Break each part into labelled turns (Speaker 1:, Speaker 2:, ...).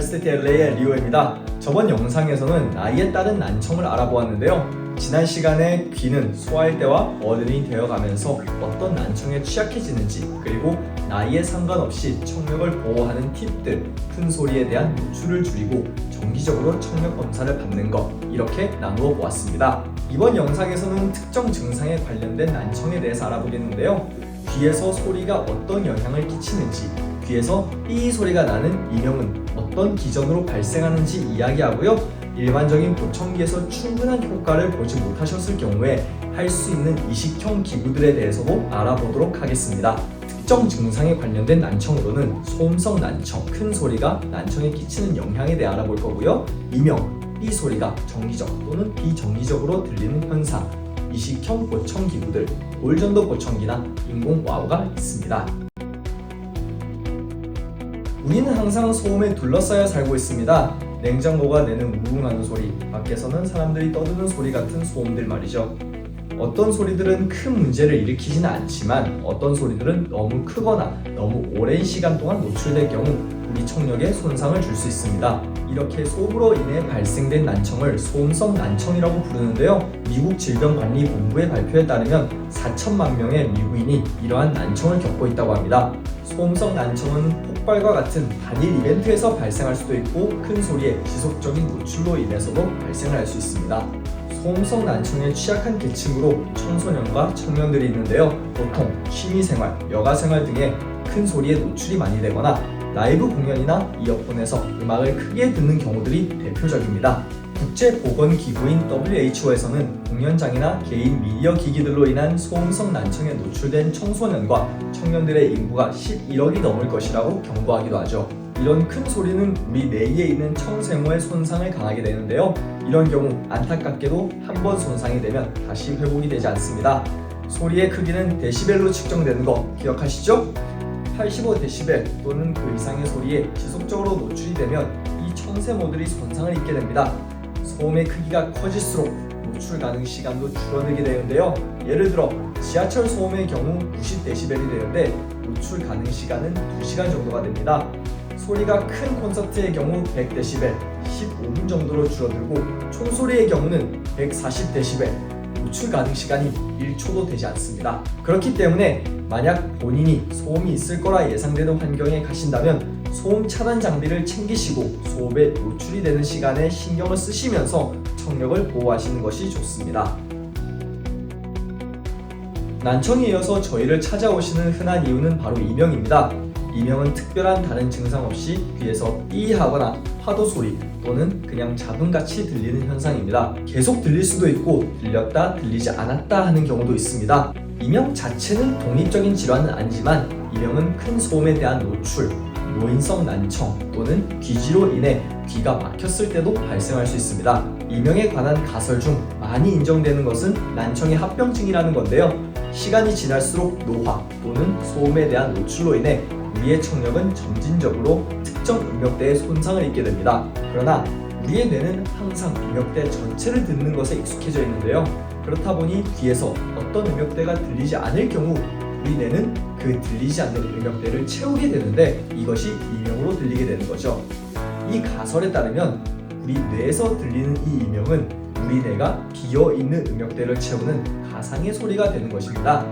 Speaker 1: STLA의 리오입니다. 저번 영상에서는 나이에 따른 난청을 알아보았는데요. 지난 시간에 귀는 소화할 때와 어른이 되어가면서 어떤 난청에 취약해지는지, 그리고 나이에 상관없이 청력을 보호하는 팁들, 큰 소리에 대한 노출을 줄이고 정기적으로 청력 검사를 받는 것, 이렇게 나누어 보았습니다. 이번 영상에서는 특정 증상에 관련된 난청에 대해서 알아보겠는데요. 귀에서 소리가 어떤 영향을 끼치는지, 귀에서 삐 소리가 나는 이명은 어떤 기전으로 발생하는지 이야기하고요. 일반적인 보청기에서 충분한 효과를 보지 못하셨을 경우에 할 수 있는 이식형 기구들에 대해서도 알아보도록 하겠습니다. 특정 증상에 관련된 난청으로는 소음성 난청, 큰 소리가 난청에 끼치는 영향에 대해 알아볼 거고요. 이명, 삐 소리가 정기적 또는 비정기적으로 들리는 현상, 이식형 보청기구들, 골전도 보청기나 인공 와우가 있습니다. 우리는 항상 소음에 둘러싸여 살고 있습니다. 냉장고가 내는 우웅하는 소리, 밖에서는 사람들이 떠드는 소리 같은 소음들 말이죠. 어떤 소리들은 큰 문제를 일으키지는 않지만 어떤 소리들은 너무 크거나 너무 오랜 시간 동안 노출될 경우 우리 청력에 손상을 줄 수 있습니다. 이렇게 소음으로 인해 발생된 난청을 소음성 난청이라고 부르는데요. 미국 질병관리본부의 발표에 따르면 4천만 명의 미국인이 이러한 난청을 겪고 있다고 합니다. 소음성 난청은 폭발과 같은 단일 이벤트에서 발생할 수도 있고 큰 소리의 지속적인 노출로 인해서도 발생을 할 수 있습니다. 소음성 난청에 취약한 계층으로 청소년과 청년들이 있는데요. 보통 취미생활, 여가생활 등의 큰 소리에 노출이 많이 되거나 라이브 공연이나 이어폰에서 음악을 크게 듣는 경우들이 대표적입니다. 국제보건기구인 WHO에서는 공연장이나 개인 미디어 기기들로 인한 소음성 난청에 노출된 청소년과 청년들의 인구가 11억이 넘을 것이라고 경고하기도 하죠. 이런 큰 소리는 우리 뇌에 있는 청세모의 손상을 강하게 되는데요. 이런 경우 안타깝게도 한 번 손상이 되면 다시 회복이 되지 않습니다. 소리의 크기는 데시벨로 측정되는 거 기억하시죠? 85데시벨 또는 그 이상의 소리에 지속적으로 노출이 되면 이 청세모들이 손상을 입게 됩니다. 소음의 크기가 커질수록 노출 가능 시간도 줄어들게 되는데요. 예를 들어 지하철 소음의 경우 90데시벨이 되는데 노출 가능 시간은 2시간 정도가 됩니다. 소리가 큰 콘서트의 경우 100데시벨, 15분 정도로 줄어들고 총소리의 경우는 140데시벨, 노출 가능 시간이 1초도 되지 않습니다. 그렇기 때문에 만약 본인이 소음이 있을 거라 예상되는 환경에 가신다면 소음 차단 장비를 챙기시고 소음에 노출이 되는 시간에 신경을 쓰시면서 청력을 보호하시는 것이 좋습니다. 난청에 이어서 저희를 찾아오시는 흔한 이유는 바로 이명입니다. 이명은 특별한 다른 증상 없이 귀에서 삐 하거나 파도 소리 또는 그냥 잡음같이 들리는 현상입니다. 계속 들릴 수도 있고 들렸다 들리지 않았다 하는 경우도 있습니다. 이명 자체는 독립적인 질환은 아니지만 이명은 큰 소음에 대한 노출, 노인성 난청 또는 귀지로 인해 귀가 막혔을 때도 발생할 수 있습니다. 이명에 관한 가설 중 많이 인정되는 것은 난청의 합병증이라는 건데요. 시간이 지날수록 노화 또는 소음에 대한 노출로 인해 우리의 청력은 점진적으로 특정 음역대에 손상을 입게 됩니다. 그러나 우리의 뇌는 항상 음역대 전체를 듣는 것에 익숙해져 있는데요. 그렇다 보니 귀에서 어떤 음역대가 들리지 않을 경우 우리 뇌는 그 들리지 않는 음역대를 채우게 되는데 이것이 이명으로 들리게 되는 거죠. 이 가설에 따르면 우리 뇌에서 들리는 이 이명은 우리 뇌가 비어있는 음역대를 채우는 가상의 소리가 되는 것입니다.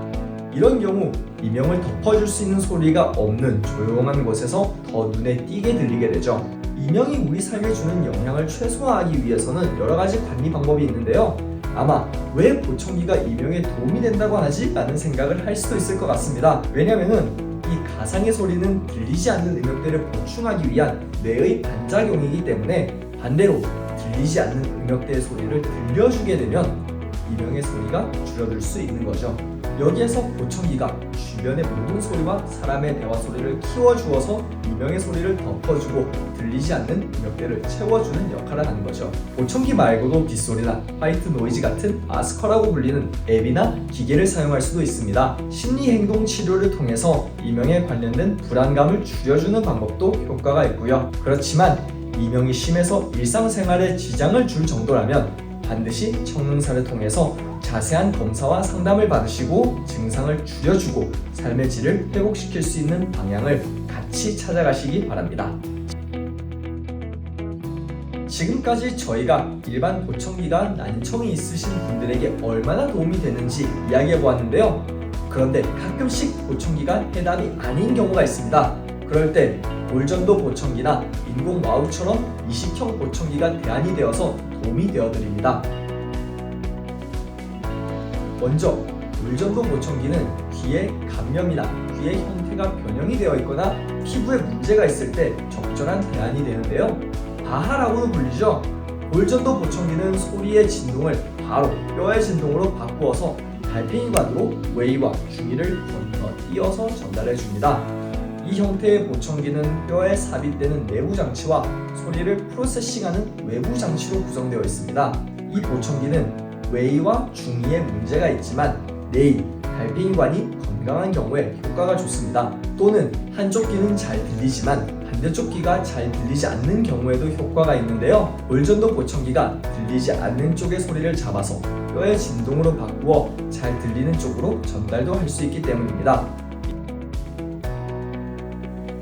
Speaker 1: 이런 경우 이명을 덮어줄 수 있는 소리가 없는 조용한 곳에서 더 눈에 띄게 들리게 되죠. 이명이 우리 삶에 주는 영향을 최소화하기 위해서는 여러 가지 관리 방법이 있는데요. 아마 왜 보청기가 이명에 도움이 된다고 하지? 라는 생각을 할 수도 있을 것 같습니다. 왜냐면은 이 가상의 소리는 들리지 않는 음역대를 보충하기 위한 뇌의 반작용이기 때문에 반대로 들리지 않는 음역대의 소리를 들려주게 되면 이명의 소리가 줄어들 수 있는 거죠. 여기에서 보청기가 주변의 모든 소리와 사람의 대화 소리를 키워주어서 이명의 소리를 덮어주고 들리지 않는 음역대를 채워주는 역할을 하는 거죠. 보청기 말고도 빗소리나 화이트 노이즈 같은 아스커라고 불리는 앱이나 기계를 사용할 수도 있습니다. 심리행동 치료를 통해서 이명에 관련된 불안감을 줄여주는 방법도 효과가 있고요. 그렇지만 이명이 심해서 일상생활에 지장을 줄 정도라면 반드시 청능사를 통해서 자세한 검사와 상담을 받으시고 증상을 줄여주고 삶의 질을 회복시킬 수 있는 방향을 같이 찾아가시기 바랍니다. 지금까지 저희가 일반 보청기가 난청이 있으신 분들에게 얼마나 도움이 되는지 이야기해 보았는데요. 그런데 가끔씩 보청기가 해답이 아닌 경우가 있습니다. 그럴 때 골전도 보청기나 인공 와우처럼 이식형 보청기가 대안이 되어서 도움이 되어 드립니다. 먼저 골전도 보청기는 귀의 감염이나 귀의 형태가 변형이 되어 있거나 피부에 문제가 있을 때 적절한 대안이 되는데요. 바하라고도 불리죠. 골전도 보청기는 소리의 진동을 바로 뼈의 진동으로 바꾸어서 달팽이관으로 웨이와 중이를 건너뛰어서 전달해 줍니다. 이 형태의 보청기는 뼈에 삽입되는 내부 장치와 소리를 프로세싱하는 외부 장치로 구성되어 있습니다. 이 보청기는 웨이와 중이에 문제가 있지만 뇌, 달팽이관이 건강한 경우에 효과가 좋습니다. 또는 한쪽 귀는 잘 들리지만 반대쪽 귀가 잘 들리지 않는 경우에도 효과가 있는데요. 골전도 보청기가 들리지 않는 쪽의 소리를 잡아서 뼈의 진동으로 바꾸어 잘 들리는 쪽으로 전달도 할 수 있기 때문입니다.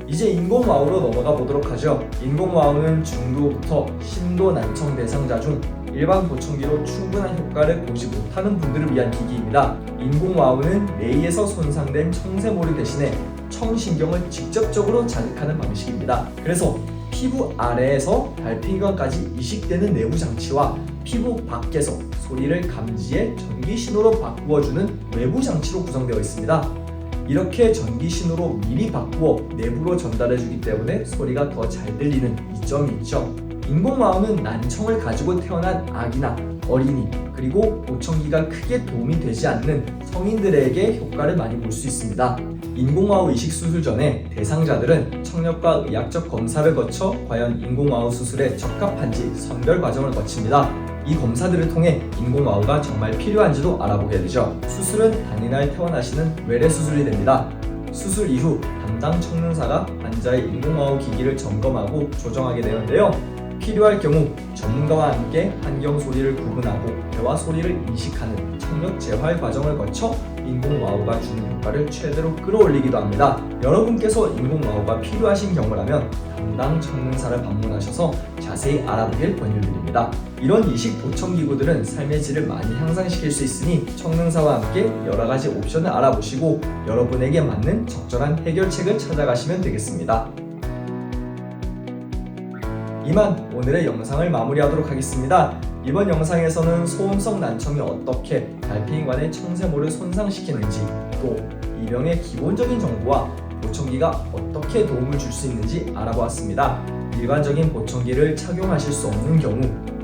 Speaker 1: 이제 인공와우로 넘어가 보도록 하죠. 인공와우는 중도부터 심도 난청 대상자 중 일반 보청기로 충분한 효과를 보지 못하는 분들을 위한 기기입니다. 인공와우는 뇌에서 손상된 청새모리 대신에 청신경을 직접적으로 자극하는 방식입니다. 그래서 피부 아래에서 달팽이관까지 이식되는 내부 장치와 피부 밖에서 소리를 감지해 전기 신호로 바꾸어주는 외부 장치로 구성되어 있습니다. 이렇게 전기 신호로 미리 바꾸어 내부로 전달해주기 때문에 소리가 더 잘 들리는 이점이 있죠. 인공와우는 난청을 가지고 태어난 아기나 어린이 그리고 보청기가 크게 도움이 되지 않는 성인들에게 효과를 많이 볼 수 있습니다. 인공와우 이식 수술 전에 대상자들은 청력과 의학적 검사를 거쳐 과연 인공와우 수술에 적합한지 선별 과정을 거칩니다. 이 검사들을 통해 인공와우가 정말 필요한지도 알아보게 되죠. 수술은 당일날 퇴원하시는 외래 수술이 됩니다. 수술 이후 담당 청능사가 환자의 인공와우 기기를 점검하고 조정하게 되는데요. 필요할 경우 전문가와 함께 환경 소리를 구분하고 대화 소리를 인식하는 청력 재활 과정을 거쳐 인공와우가 주는 효과를 최대로 끌어올리기도 합니다. 여러분께서 인공와우가 필요하신 경우라면 담당 청능사를 방문하셔서 자세히 알아보길 권유드립니다. 이런 이식 보청기구들은 삶의 질을 많이 향상시킬 수 있으니 청능사와 함께 여러가지 옵션을 알아보시고 여러분에게 맞는 적절한 해결책을 찾아가시면 되겠습니다. 이만 오늘의 영상을 마무리하도록 하겠습니다. 이번 영상에서는 소음성 난청이 어떻게 달팽이관의 청새모를 손상시키는지, 또 이 병의 기본적인 정보와 보청기가 어떻게 도움을 줄 수 있는지 알아보았습니다. 일반적인 보청기를 착용하실 수 없는 경우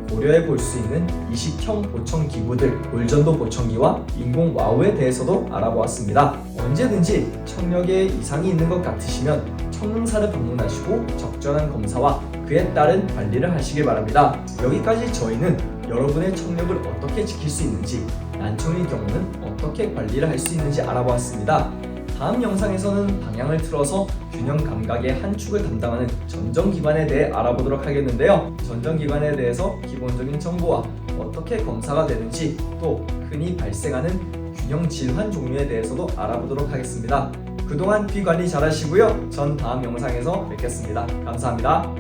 Speaker 1: 고려해 볼 수 있는 이식형 보청기구들, 골전도 보청기와 인공와우에 대해서도 알아보았습니다. 언제든지 청력에 이상이 있는 것 같으시면 청능사를 방문하시고 적절한 검사와 그에 따른 관리를 하시길 바랍니다. 여기까지 저희는 여러분의 청력을 어떻게 지킬 수 있는지, 난청의 경우는 어떻게 관리를 할 수 있는지 알아보았습니다. 다음 영상에서는 방향을 틀어서 균형 감각의 한 축을 담당하는 전정기관에 대해 알아보도록 하겠는데요. 전정기관에 대해서 기본적인 정보와 어떻게 검사가 되는지, 또 흔히 발생하는 균형 질환 종류에 대해서도 알아보도록 하겠습니다. 그동안 귀 관리 잘 하시고요. 전 다음 영상에서 뵙겠습니다. 감사합니다.